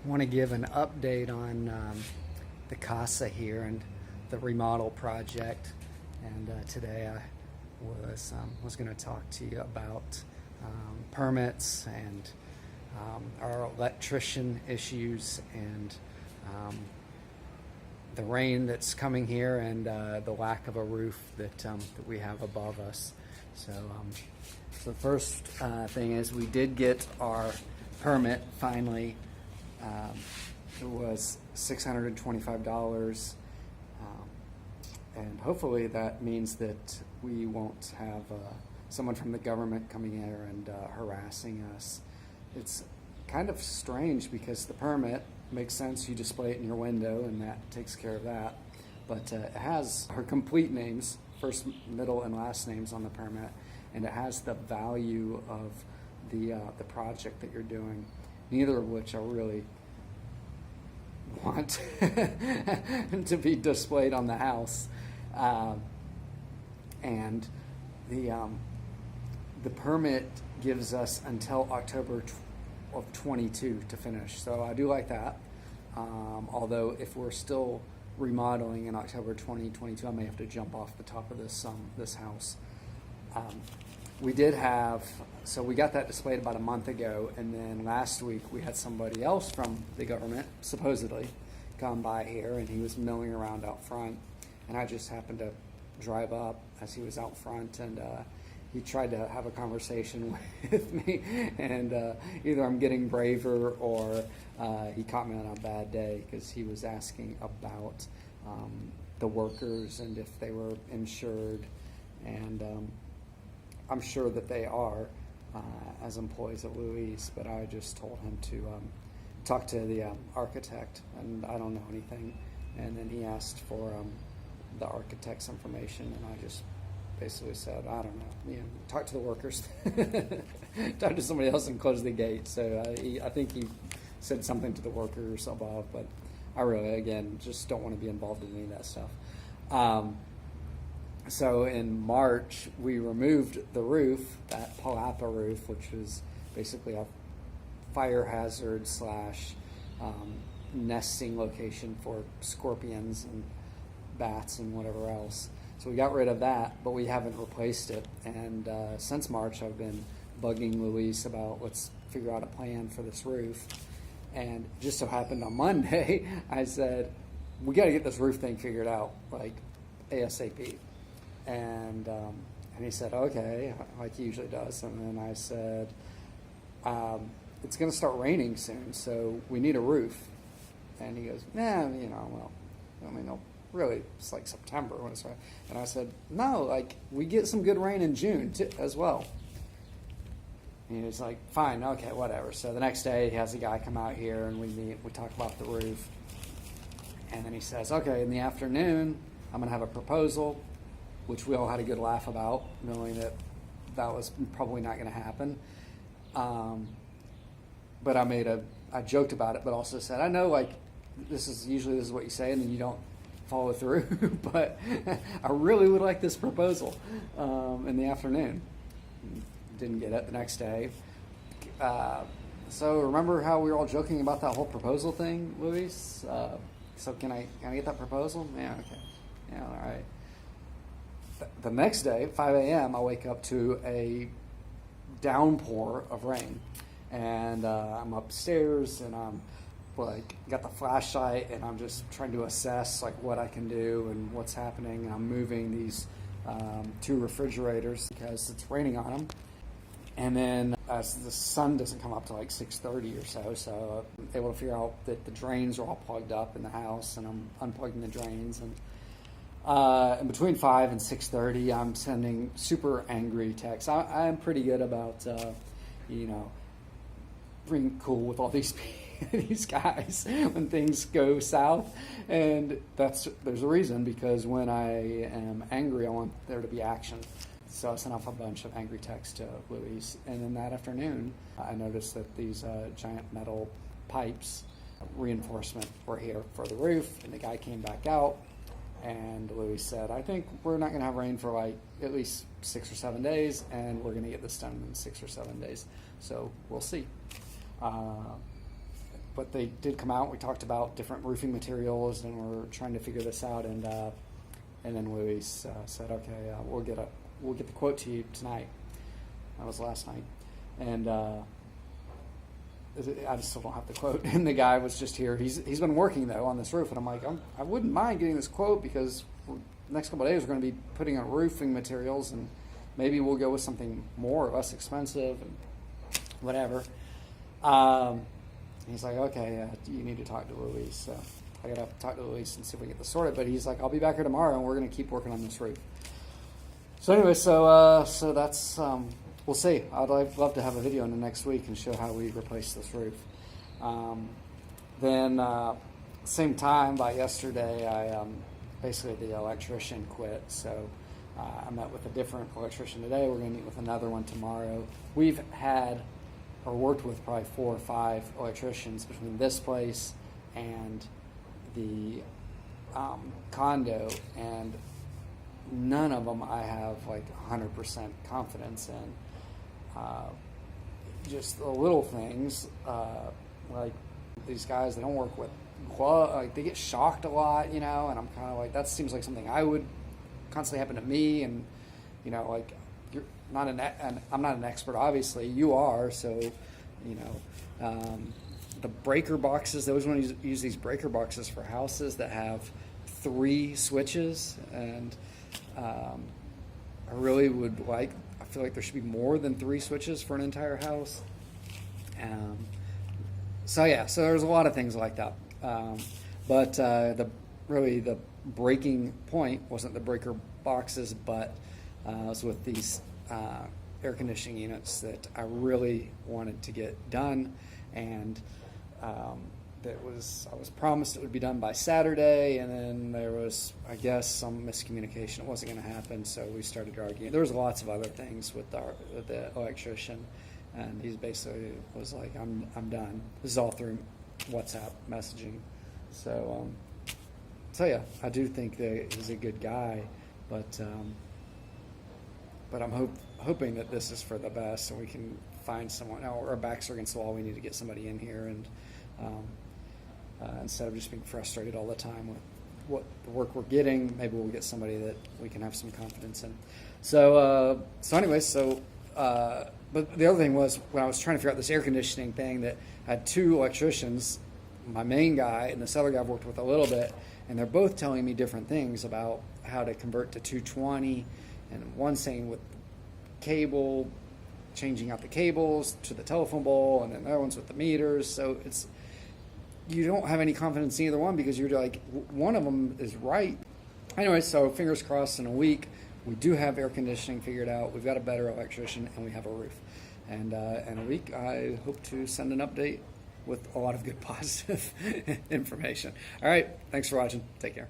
want to give an update on the Casa here and the remodel project. And today I was going to talk to you about permits and our electrician issues and the rain that's coming here and the lack of a roof that we have above us. So the first thing is we did get our permit finally. It was $625, and hopefully that means that we won't have someone from the government coming here and harassing us. It's kind of strange because the permit makes sense, you display it in your window and that takes care of that, but it has her complete names, first, middle, and last names on the permit, and it has the value of the project that you're doing, neither of which I really want to be displayed on the house. And the permit gives us until October of 22 to finish, so I do like that. Although if we're still remodeling in October 2022, I may have to jump off the top of this house. We did have, so we got that displayed about a month ago, and then last week we had somebody else from the government, supposedly, come by here, and he was milling around out front, and I just happened to drive up as he was out front, and he tried to have a conversation with me, and either I'm getting braver or he caught me on a bad day because he was asking about the workers and if they were insured, and I'm sure that they are as employees at Louise, but I just told him to talk to the architect, and I don't know anything. And then he asked for the architect's information, and I just basically said, I don't know, talk to the workers. Talk to somebody else and close the gate. So I think he said something to the workers above, but I really, again, just don't want to be involved in any of that stuff. So in March, we removed the roof, that palapa roof, which was basically a fire hazard / nesting location for scorpions and bats and whatever else. So we got rid of that, but we haven't replaced it. And since March, I've been bugging Luis about let's figure out a plan for this roof. And it just so happened on Monday, I said, we got to get this roof thing figured out, like ASAP. And he said, okay, like he usually does. And then I said, it's going to start raining soon, so we need a roof. And he goes, well, I mean, really, it's like September when it's right. And I said, no, like, we get some good rain in June as well. And he was like, fine, okay, whatever. So the next day, he has a guy come out here, and we meet, we talk about the roof. And then he says, okay, in the afternoon, I'm going to have a proposal, which we all had a good laugh about, knowing that that was probably not going to happen. But I joked about it, but also said, I know, like, this is what you say, and then you don't follow through, but I really would like this proposal in the afternoon. Didn't get it the next day. So remember how we were all joking about that whole proposal thing, Luis? So can I get that proposal? Yeah, okay. Yeah, all right. The next day, 5 a.m., I wake up to a downpour of rain, and I'm upstairs, and I'm like got the flashlight, and I'm just trying to assess like what I can do and what's happening. And I'm moving these 2 refrigerators because it's raining on them. And then as the sun doesn't come up to like 6:30 or so I'm able to figure out that the drains are all plugged up in the house, and I'm unplugging the drains. And between 5 and 6:30, I'm sending super angry texts. I'm pretty good about, being cool with all these these guys when things go south, and there's a reason, because when I am angry, I want there to be action. So I sent off a bunch of angry texts to Luis, and then that afternoon, I noticed that these giant metal pipes, reinforcement, were here for the roof, and the guy came back out. And Louis said, I think we're not going to have rain for like at least 6 or 7 days, and we're going to get this done in 6 or 7 days. So we'll see. but they did come out. We talked about different roofing materials, and we're trying to figure this out. And then Luis said, "Okay, we'll get the quote to you tonight." That was last night, and I just still don't have the quote. And the guy was just here. He's been working though on this roof, and I'm like, I wouldn't mind getting this quote because the next couple of days we're going to be putting on roofing materials, and maybe we'll go with something more or less expensive and whatever. He's like, okay, you need to talk to Luis. So I got to talk to Luis and see if we can get this sorted. But he's like, I'll be back here tomorrow, and we're going to keep working on this roof. So anyway, so that's we'll see. I'd love to have a video in the next week and show how we replace this roof. Then same time by yesterday, I basically the electrician quit. So I met with a different electrician today. We're going to meet with another one tomorrow. We've had or worked with probably 4 or 5 electricians between this place and the condo, and none of them I have like 100% confidence in. Just the little things, like these guys, they don't work with gloves, like they get shocked a lot, and I'm kind of like, that seems like something I would constantly happen to me, and like you're not I'm not an expert, obviously you are, so the breaker boxes, they always want to use these breaker boxes for houses that have 3 switches, and I really would like, I feel like there should be more than 3 switches for an entire house. So there's a lot of things like that. But the breaking point wasn't the breaker boxes, but it was with these air conditioning units that I really wanted to get done, and I was promised it would be done by Saturday, and then there was, I guess, some miscommunication. It wasn't going to happen, so we started arguing. There was lots of other things with the electrician, and he basically was like, I'm done. This is all through WhatsApp messaging. So yeah, I do think that he's a good guy, but I'm hoping that this is for the best, and we can find someone. Our backs are against the wall. We need to get somebody in here, and instead of just being frustrated all the time with what the work we're getting, maybe we'll get somebody that we can have some confidence in. So but the other thing was, when I was trying to figure out this air conditioning thing, that I had 2 electricians, my main guy and this other guy I've worked with a little bit, and they're both telling me different things about how to convert to 220, and one saying with cable, changing out the cables to the telephone pole, and then the other one's with the meters. So you don't have any confidence in either one, because you're like, one of them is right. Anyway, so fingers crossed, in a week we do have air conditioning figured out, we've got a better electrician, and we have a roof. And in a week I hope to send an update with a lot of good positive information. All right, thanks for watching. Take care.